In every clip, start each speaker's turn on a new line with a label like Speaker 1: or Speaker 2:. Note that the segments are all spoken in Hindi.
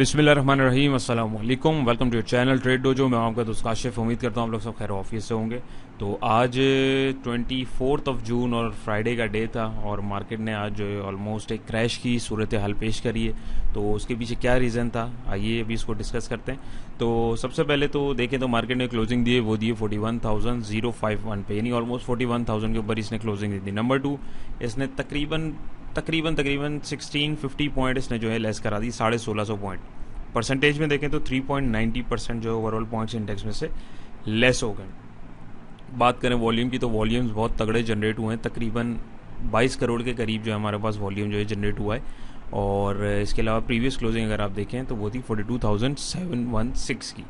Speaker 1: बिस्मिल्लाहिर्रहमानिर्रहीम, अस्सलाम वालेकुम। Welcome to your channel trade dojo. मैं आपका दोस्त काशिफ। उम्मीद करता हूँ आप लोग सब खैर ऑफिस से होंगे। तो आज 24 जून और फ्राइडे का डे था और मार्केट ने आज जो है ऑलमोस्ट एक क्रैश की सूरत हाल पेश करी है। तो उसके पीछे क्या रीज़न था, आइए अभी इसको डिस्कस करते हैं। तो सबसे पहले तो देखें तो मार्केट ने क्लोजिंग दी है, वो दी है 41,051 पे, यानी ऑलमोस्ट 41,000 के ऊपर इसने क्लोजिंग दी थी। नंबर टू, इसने तकरीबन 1650 पॉइंट इसने जो है लेस करा दी, 1650 पॉइंट। परसेंटेज में देखें तो 3.90% जो ओवरऑल पॉइंट्स इंडेक्स में से लेस हो गए। बात करें वॉल्यूम की तो वॉल्यूम्स बहुत तगड़े जनरेट हुए हैं, तकरीबन 22 करोड़ के करीब जो है हमारे पास वॉल्यूम जो है जनरेट हुआ है। और इसके अलावा प्रीवियस क्लोजिंग अगर आप देखें तो वो थी 42,716 की।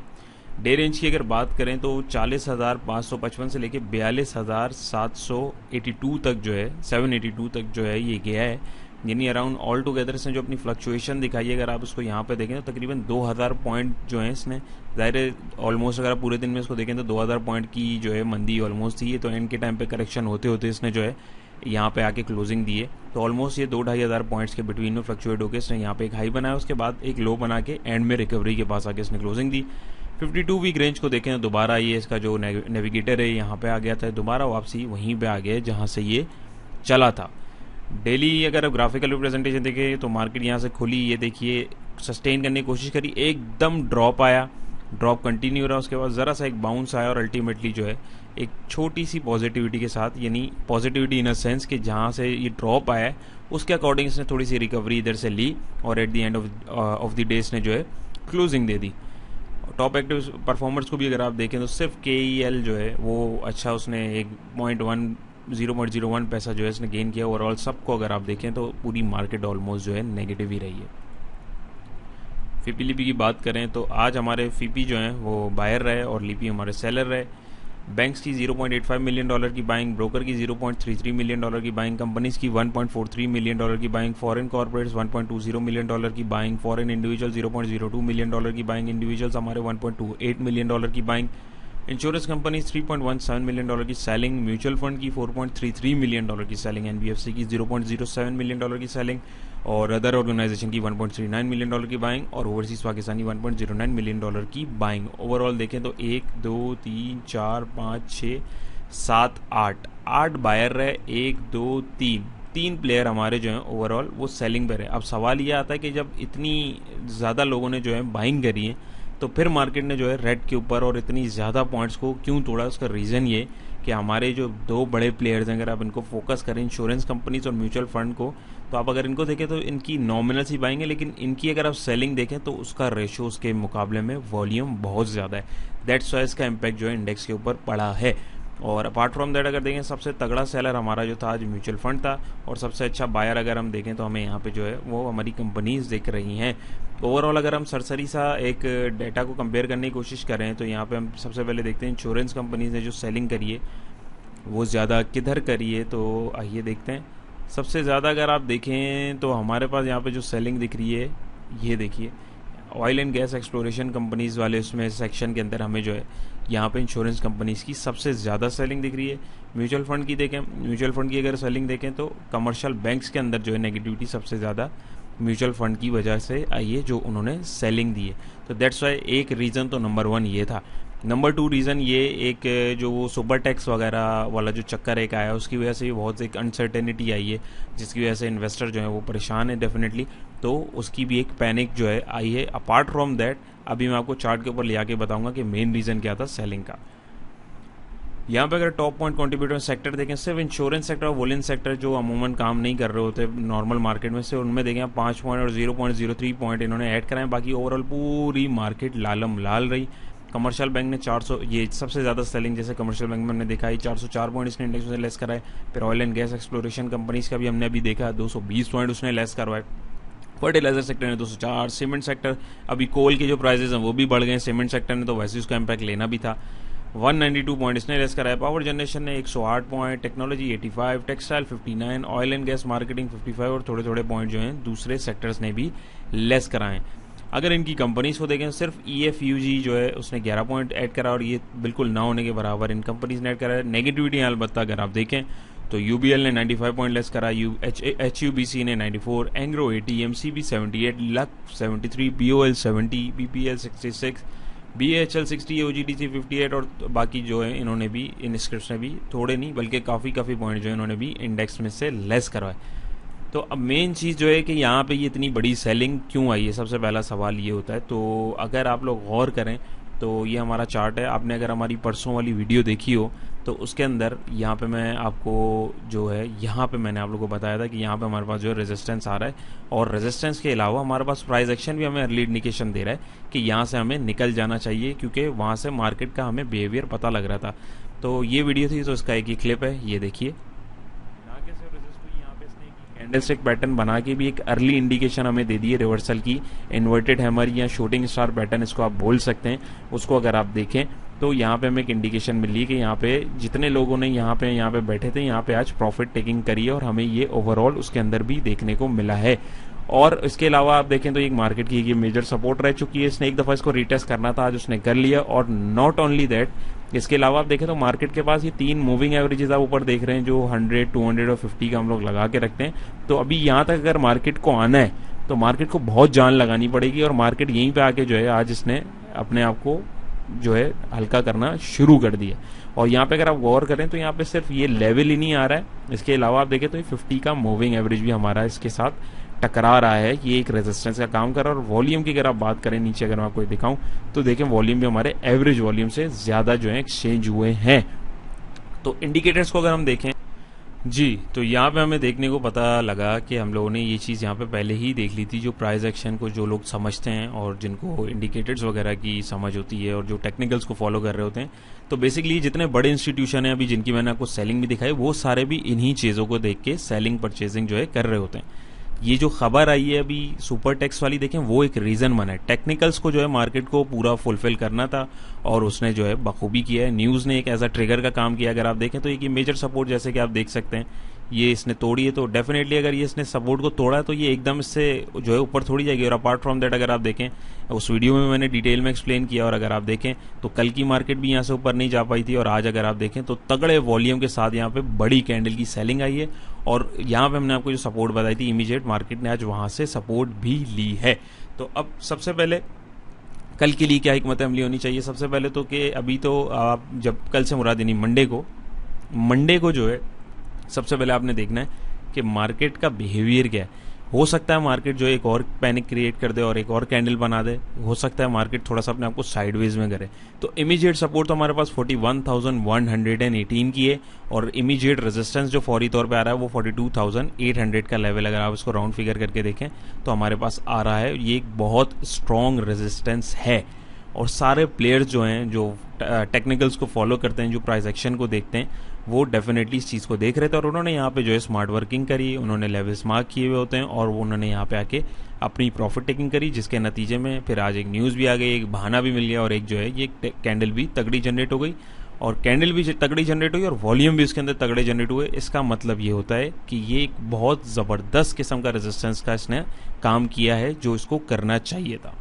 Speaker 1: डे रेंज की अगर बात करें तो 40,555 से लेके 42,782 तक जो है 782 तक जो है ये गया है, यानी अराउंड ऑल टुगेदर इसने जो अपनी फ्लक्चुएशन दिखाई है, अगर आप इसको यहाँ पे देखें तो तकरीबन 2000 पॉइंट जो है इसने, ज़ाहिर है ऑलमोस्ट अगर आप पूरे दिन में इसको देखें तो 2000 पॉइंट की जो है मंदी ऑलमोस्ट थी। तो एंड के टाइम पे करेक्शन होते होते इसने जो है यहाँ पे आके क्लोजिंग दी है। तो ऑलमोस्ट ये 2-2,500 पॉइंट्स के बिटवीन में फ्लक्चुएट होकर इसने यहाँ पे एक हाई बनाया, उसके बाद एक लो बना के एंड में रिकवरी के पास आके इसने क्लोजिंग दी। 52 वीक रेंज को देखें तो दोबारा ये इसका जो नेविगेटर है यहाँ पे आ गया था, दोबारा वापसी वहीं पे आ गया जहाँ से ये चला था। डेली अगर आप ग्राफिकल रिप्रेजेंटेशन देखें तो मार्केट यहाँ से खुली, ये देखिए सस्टेन करने की कोशिश करी, एकदम ड्रॉप आया, ड्रॉप कंटिन्यू रहा, उसके बाद ज़रा सा एक बाउंस आया और अल्टीमेटली जो है एक छोटी सी पॉजिटिविटी के साथ, यानी पॉजिटिविटी इन अ सेंस कि जहाँ से ये ड्रॉप आया है उसके अकॉर्डिंग इसने थोड़ी सी रिकवरी इधर से ली और at the end of the day इसने जो है क्लोजिंग दे दी। टॉप एक्टिव परफॉर्मर्स को भी अगर आप देखें तो सिर्फ KEL जो है वो अच्छा, उसने 0.01 पैसा जो है इसने गेन किया। ओवरऑल सबको अगर आप देखें तो पूरी मार्केट ऑलमोस्ट जो है नेगेटिव ही रही है। फिपी लिपी की बात करें तो आज हमारे फिपी जो हैं वो बायर रहे और लिपी हमारे सेलर रहे। बैंक्स की $0.85 मिलियन की बाइंग, ब्रोकर की $0.33 मिलियन की बाइंग, कंपनीज की $1.43 मिलियन की बाइंग, फॉरेन कॉर्पोरेट्स $1.20 मिलियन की बाइंग, फॉरेन इंडिविजुअल $0.02 मिलियन की बाइंग, इंडिविजुअल्स हमारे $1.28 मिलियन की बाइंग, इंश्योरेंस कंपनी $3.17 मिलियन की सेलिंग, म्यूचुअल फंड की $4.33 मिलियन की सेलिंग, NBFC की $0.07 मिलियन की सेलिंग और अदर ऑर्गेनाइजेशन की $1.39 मिलियन की बाइंग और ओवरसीज पाकिस्तानी $1.09 मिलियन की बाइंग। ओवरऑल देखें तो 1 2 3 4 5 6 7 8 बायर रहे, 1 2 3 प्लेयर हमारे जो हैं ओवरऑल वो सेलिंग पर है। अब सवाल ये आता है कि जब इतनी ज़्यादा लोगों ने जो है बाइंग करी है तो फिर मार्केट ने जो है रेड के ऊपर और इतनी ज़्यादा पॉइंट्स को क्यों तोड़ा। उसका रीज़न ये कि हमारे जो दो बड़े प्लेयर्स हैं, अगर आप इनको फोकस करें इंश्योरेंस कंपनीज और म्यूचुअल फंड को, तो आप अगर इनको देखें तो इनकी नॉमिनल सी बाइंग है, लेकिन इनकी अगर आप सेलिंग देखें तो उसका रेशो उसके मुकाबले में वॉल्यूम बहुत ज़्यादा है। दैट्स वाई इसका इम्पैक्ट जो है इंडेक्स के ऊपर पड़ा है। और अपार्ट फ्रॉम दैट अगर देखें सबसे तगड़ा सेलर हमारा जो था आज म्यूचुअल फंड था और सबसे अच्छा बायर अगर हम देखें तो हमें यहाँ पे जो है वो हमारी कंपनीज दिख रही हैं। ओवरऑल अगर हम सरसरी सा एक डेटा को कंपेयर करने की कोशिश करें तो यहाँ पे हम सबसे पहले देखते हैं इंश्योरेंस कंपनीज ने जो सेलिंग करी है वो ज़्यादा किधर करी है। तो आइए देखते हैं। सबसे ज़्यादा अगर आप देखें तो हमारे पास यहाँ पे जो सेलिंग दिख रही है, ये देखिए oil and gas exploration companies वाले उसमें सेक्शन के अंदर हमें जो है यहाँ पे इंश्योरेंस कंपनीज की सबसे ज़्यादा सेलिंग दिख रही है। म्यूचुअल फंड की देखें, म्यूचुअल फंड की अगर सेलिंग देखें तो कमर्शियल बैंक्स के अंदर जो है नेगेटिविटी सबसे ज़्यादा म्यूचुअल फंड की वजह से आई है जो उन्होंने सेलिंग दी है। तो दैट्स वाई एक रीज़न तो नंबर 1 ये था। नंबर 2 रीज़न ये एक जो वो सुपर टैक्स वगैरह वाला जो चक्कर एक आया उसकी वजह से बहुत एक अनसर्टेनिटी आई है, जिसकी वजह से इन्वेस्टर जो है वो परेशान है डेफिनेटली। तो उसकी भी एक पैनिक जो है आई है। अपार्ट फ्रॉम दैट अभी मैं आपको चार्ट के ऊपर ले आके बताऊंगा कि मेन रीज़न क्या था सेलिंग का। यहाँ पे अगर टॉप पॉइंट कंट्रीब्यूटर सेक्टर देखें, सिर्फ इंश्योरेंस सेक्टर और वोलेंस सेक्टर जो अमूमन काम नहीं कर रहे होते नॉर्मल मार्केट में से, उनमें देखें 5 पॉइंट और 0.03 पॉइंट इन्होंने ऐड कराएं। बाकी ओवरऑल पूरी मार्केट लालम लाल रही। कमर्शियल बैंक ने 400, ये सबसे ज़्यादा सेलिंग जैसे कमर्शियल बैंक में हमने देखा है 404 पॉइंट इसने इंडेक्स में लेस कराए। फिर oil and gas exploration companies का भी हमने अभी देखा 220 पॉइंट उसने लेस करवाए। फर्टिलाइजर सेक्टर ने 204, सीमेंट सेक्टर, अभी कोल के जो प्राइसेस हैं वो भी बढ़ गए सीमेंट सेक्टर ने, तो वैसे उसका इम्पैक्ट लेना भी था। 192 पॉइंट इसने लेस कराया। पावर जनरेशन ने 108 point, technology 85, textile 59, oil and gas marketing 55 और थोड़े थोड़े पॉइंट जो हैं दूसरे सेक्टर्स ने भी लेस कराएं। अगर इनकी कंपनीज को देखें सिर्फ EFUG जो है उसने 11 पॉइंट ऐड करा और ये बिल्कुल ना होने के बराबर इन कंपनीज ने ऐड करा है। नेगेटिविटी अलबत्ता अगर आप देखें तो यूबीएल ने 95 पॉइंट लेस करा, HUBC ने 94, Engro 80, MCB 78, luck 73, BOL 70, BPL 66, BHL 60, OGDC 58 और बाकी जो है इन्होंने भी, इन स्क्रिप्ट्स ने भी थोड़े नहीं बल्कि काफ़ी पॉइंट जो है इन्होंने भी इंडेक्स में से लेस करवाए। तो अब मेन चीज़ जो है कि यहाँ पे ये इतनी बड़ी सेलिंग क्यों आई है, सबसे पहला सवाल ये होता है। तो अगर आप लोग गौर करें तो ये हमारा चार्ट है। आपने अगर हमारी परसों वाली वीडियो देखी हो तो उसके अंदर यहाँ पे मैं आपको जो है, यहाँ पे मैंने आप लोगों को बताया था कि यहाँ पे हमारे पास जो है रेजिस्टेंस आ रहा है, और रेजिस्टेंस के अलावा हमारे पास प्राइस एक्शन भी हमें अर्ली इंडिकेशन दे रहा है कि यहाँ से हमें निकल जाना चाहिए, क्योंकि वहाँ से मार्केट का हमें बिहेवियर पता लग रहा था। तो ये वीडियो थी, तो इसका एक ही क्लिप है, ये देखिए। कैंडलस्टिक पैटर्न बना के भी एक अर्ली इंडिकेशन हमें दे दी है रिवर्सल की, इन्वर्टेड हैमर या शूटिंग स्टार पैटर्न इसको आप बोल सकते हैं। उसको अगर आप देखें तो यहाँ पे हमें एक इंडिकेशन मिली है कि यहाँ पे जितने लोगों ने यहाँ पे बैठे थे, यहाँ पे आज प्रॉफिट टेकिंग करी है, और हमें ये ओवरऑल उसके अंदर भी देखने को मिला है। और इसके अलावा आप देखें तो एक मार्केट की ये मेजर सपोर्ट रह चुकी है, इसने एक दफा इसको रिटेस्ट करना था, आज उसने कर लिया। और नॉट ओनली दैट, इसके अलावा आप देखें तो मार्केट के पास ये 3 मूविंग एवरेजेस आप ऊपर देख रहे हैं, जो 100, 200 और 50 का हम लोग लगा के रखते हैं। तो अभी यहाँ तक अगर मार्केट को आना है तो मार्केट को बहुत जान लगानी पड़ेगी, और मार्केट यहीं पे आके जो है आज इसने अपने आप को जो है हल्का करना शुरू कर दिया। और यहाँ पे अगर आप गौर करें तो यहाँ पे सिर्फ ये लेवल ही नहीं आ रहा है, इसके अलावा आप देखें तो ये 50 का मूविंग एवरेज भी हमारा इसके साथ टकरा रहा है, ये एक रेजिस्टेंस का काम कर रहा है। और वॉल्यूम की अगर आप बात करें नीचे, अगर मैं आपको दिखाऊं तो देखें वॉल्यूम भी हमारे एवरेज वॉल्यूम से ज्यादा जो है एक्सचेंज हुए हैं। तो इंडिकेटर्स को अगर हम देखें जी, तो यहाँ पे हमें देखने को पता लगा कि हम लोगों ने ये चीज़ यहाँ पे पहले ही देख ली थी। जो प्राइस एक्शन को जो लोग समझते हैं और जिनको इंडिकेटर्स वगैरह की समझ होती है और जो टेक्निकल्स को फॉलो कर रहे होते हैं, तो बेसिकली जितने बड़े इंस्टीट्यूशन हैं अभी जिनकी मैंने आपको सेलिंग भी दिखाई, वो सारे भी इन्हीं चीज़ों को देख के सेलिंग परचेजिंग जो है कर रहे होते हैं। ये जो खबर आई है अभी सुपर टेक्स वाली, देखें वो एक रीजन बना है। टेक्निकल्स को जो है मार्केट को पूरा फुलफिल करना था और उसने जो है बखूबी किया है। न्यूज़ ने एक एज अ ट्रिगर का काम किया। अगर आप देखें तो एक मेजर सपोर्ट जैसे कि आप देख सकते हैं ये इसने तोड़ी है, तो डेफिनेटली अगर ये इसने सपोर्ट को तोड़ा है तो ये एकदम इससे जो है ऊपर थोड़ी जाएगी। और अपार्ट फ्रॉम दैट अगर आप देखें उस वीडियो में मैंने डिटेल में एक्सप्लेन किया, और अगर आप देखें तो कल की मार्केट भी यहाँ से ऊपर नहीं जा पाई थी, और आज अगर आप देखें तो तगड़े वॉल्यूम के साथ यहाँ पे बड़ी कैंडल की सेलिंग आई है। और यहाँ पे हमने आपको जो सपोर्ट बताई थी इमीडिएट, मार्केट ने आज वहां से सपोर्ट भी ली है। तो अब सबसे पहले कल के लिए क्या हिकमत अमली होनी चाहिए, सबसे पहले तो कि अभी तो आप जब कल से मुराद यानी मंडे को जो है सबसे पहले आपने देखना है कि मार्केट का बिहेवियर क्या है। हो सकता है मार्केट जो एक और पैनिक क्रिएट कर दे और एक और कैंडल बना दे, हो सकता है मार्केट थोड़ा सा अपने आप को साइडवेज में करे। तो इमीडिएट सपोर्ट तो हमारे पास 41,118 की है, और इमीडिएट रेजिस्टेंस जो फौरी तौर पे आ रहा है वो 42,800 का लेवल, अगर आप इसको राउंड फिगर करके देखें तो हमारे पास आ रहा है। ये एक बहुत स्ट्रॉन्ग रेजिस्टेंस है, और सारे प्लेयर्स जो हैं जो टेक्निकल्स को फॉलो करते हैं, जो प्राइस एक्शन को देखते हैं, वो डेफिनेटली इस चीज़ को देख रहे थे, और उन्होंने यहाँ पे जो है स्मार्ट वर्किंग करी, उन्होंने लेवल्स मार्क किए हुए होते हैं, और उन्होंने यहाँ पे आके अपनी प्रॉफिट टेकिंग करी, जिसके नतीजे में फिर आज एक न्यूज़ भी आ गई, एक बहाना भी मिल गया, और एक जो है ये कैंडल भी तगड़ी जनरेट हो गई, और कैंडल भी तगड़ी जनरेट हुई और वॉल्यूम भी उसके अंदर तगड़े जनरेट हुए। इसका मतलब ये होता है कि ये एक बहुत ज़बरदस्त किस्म का रेजिस्टेंस का इसने काम किया है, जो इसको करना चाहिए था।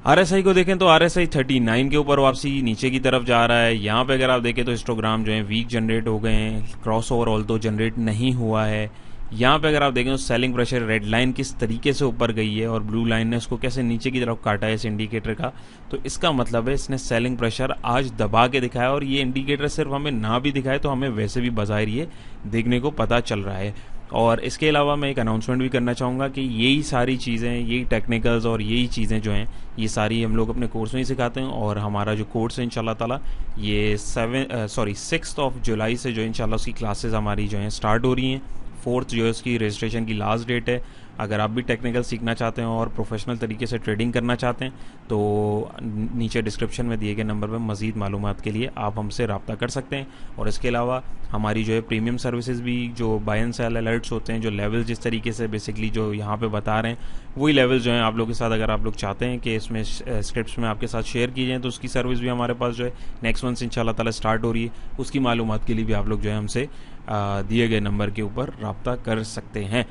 Speaker 1: आरएसआई को देखें तो आरएसआई 39 के ऊपर वापसी नीचे की तरफ जा रहा है। यहाँ पे अगर आप देखें तो हिस्टोग्राम जो है वीक जनरेट हो गए हैं, क्रॉस ओवर ऑल तो जनरेट नहीं हुआ है। यहाँ पे अगर आप देखें तो सेलिंग प्रेशर, रेड लाइन किस तरीके से ऊपर गई है और ब्लू लाइन ने उसको कैसे नीचे की तरफ काटा है इस इंडिकेटर का, तो इसका मतलब है इसने सेलिंग प्रेशर आज दबा के दिखाया। और ये इंडिकेटर सिर्फ हमें ना भी दिखाए तो हमें वैसे भी बाजार ये देखने को पता चल रहा है। और इसके अलावा मैं एक अनाउंसमेंट भी करना चाहूँगा कि यही सारी चीज़ें, यही टेक्निकल्स और यही चीज़ें जो हैं ये सारी हम लोग अपने कोर्स में ही सिखाते हैं। और हमारा जो कोर्स है इंशाल्लाह ताला ये 6 जुलाई से जो इंशाल्लाह उसकी क्लासेस हमारी जो हैं स्टार्ट हो रही हैं। 4 जो है उसकी रजिस्ट्रेशन की लास्ट डेट है। अगर आप भी टेक्निकल सीखना चाहते हैं और प्रोफेशनल तरीके से ट्रेडिंग करना चाहते हैं तो नीचे डिस्क्रिप्शन में दिए गए नंबर पर मज़ीद मालूमात के लिए आप हमसे रब्ता कर सकते हैं। और इसके अलावा हमारी जो है प्रीमियम सर्विसेज भी, जो बाय एंड सेल अलर्ट्स होते हैं, जो लेवल जिस तरीके से बेसिकली जो यहाँ पे बता रहे हैं वही लेवल जो हैं आप लोगों के साथ, अगर आप लोग चाहते हैं कि इसमें स्क्रिप्ट्स में आपके साथ शेयर की जाए तो उसकी सर्विस भी हमारे पास जो है नेक्स्ट मंथ से इंशाल्लाह ताला स्टार्ट हो रही है। उसकी मालूमात के लिए भी आप लोग जो है हमसे दिए गए नंबर के ऊपर रब्ता कर सकते हैं।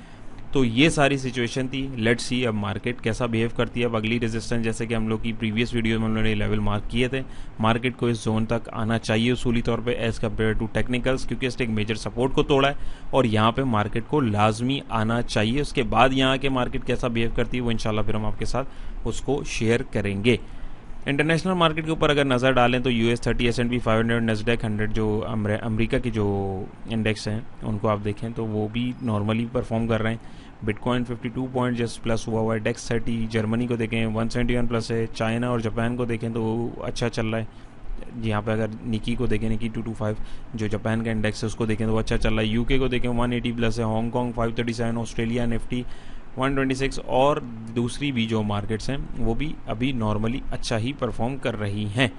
Speaker 1: तो ये सारी सिचुएशन थी। लेट्स सी अब मार्केट कैसा बिहेव करती है। अब अगली रेजिस्टेंस, जैसे कि हम लोग की प्रीवियस वीडियो में हम लोगों ने लेवल मार्क किए थे, मार्केट को इस जोन तक आना चाहिए उसूली तौर पे एज कम्पेयर टू टेक्निकल्स, क्योंकि इसने एक मेजर सपोर्ट को तोड़ा है और यहाँ पे मार्केट को लाजमी आना चाहिए। उसके बाद यहाँ के मार्केट कैसा बिहेव करती है वो इंशाल्लाह फिर हम आपके साथ उसको शेयर करेंगे। इंटरनेशनल मार्केट के ऊपर अगर नज़र डालें तो US30, S&P 500, नैस्डैक 100 जो अमेरिका की जो इंडेक्स हैं उनको आप देखें तो वो भी नॉर्मली परफॉर्म कर रहे हैं। बिटकॉइन 52 पॉइंट जस्ट प्लस हुआ हुआ है। डेक्स 30 जर्मनी को देखें 171 प्लस है। चाइना और जापान को देखें तो वो अच्छा चल रहा है। यहाँ पे अगर निकी को देखें, निकी 225 जो जापान का इंडेक्स है उसको देखें तो वो अच्छा चल रहा है। यूके को देखें 180 प्लस है। हांगकॉन्ग 537, ऑस्ट्रेलिया निफ्टी 126 और दूसरी भी जो मार्केट्स हैं वो भी अभी नॉर्मली अच्छा ही परफॉर्म कर रही हैं।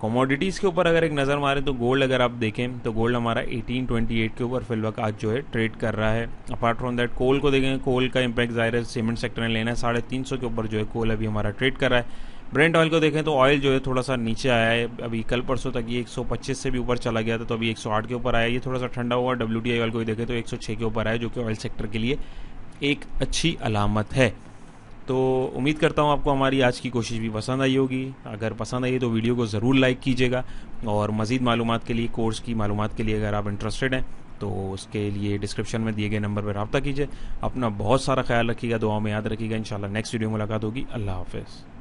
Speaker 1: कमोडिटीज़ के ऊपर अगर एक नज़र मारें तो गोल्ड अगर आप देखें तो गोल्ड हमारा 1828 के ऊपर फिलहाल आज जो है ट्रेड कर रहा है। अपार्ट फ्रॉम दैट कोल को देखें, कोल का इंपैक्ट ज़ाहिर है सीमेंट सेक्टर ने लेना है। 350 के ऊपर जो है कोल अभी हमारा ट्रेड कर रहा है। ब्रेंट ऑयल को देखें तो ऑयल जो है थोड़ा सा नीचे आया है। अभी कल परसों तक ये 125 से भी ऊपर चला गया था तो अभी 108 के ऊपर आया। ये थोड़ा सा ठंडा हुआ। WTI ऑयल को देखें तो 106 के ऊपर आया, जो कि ऑयल सेक्टर के लिए एक अच्छी अलामत है। तो उम्मीद करता हूँ आपको हमारी आज की कोशिश भी पसंद आई होगी। अगर पसंद आई तो वीडियो को ज़रूर लाइक कीजिएगा और मज़ीद मालूमात के लिए, कोर्स की मालूमात के लिए अगर आप इंटरेस्टेड हैं तो उसके लिए डिस्क्रिप्शन में दिए गए नंबर पर रब्ता कीजिए। अपना बहुत सारा ख्याल रखिएगा, दुआ में याद रखिएगा। इंशाल्लाह नेक्स्ट वीडियो में मुलाकात होगी। अल्लाह हाफ़िज़।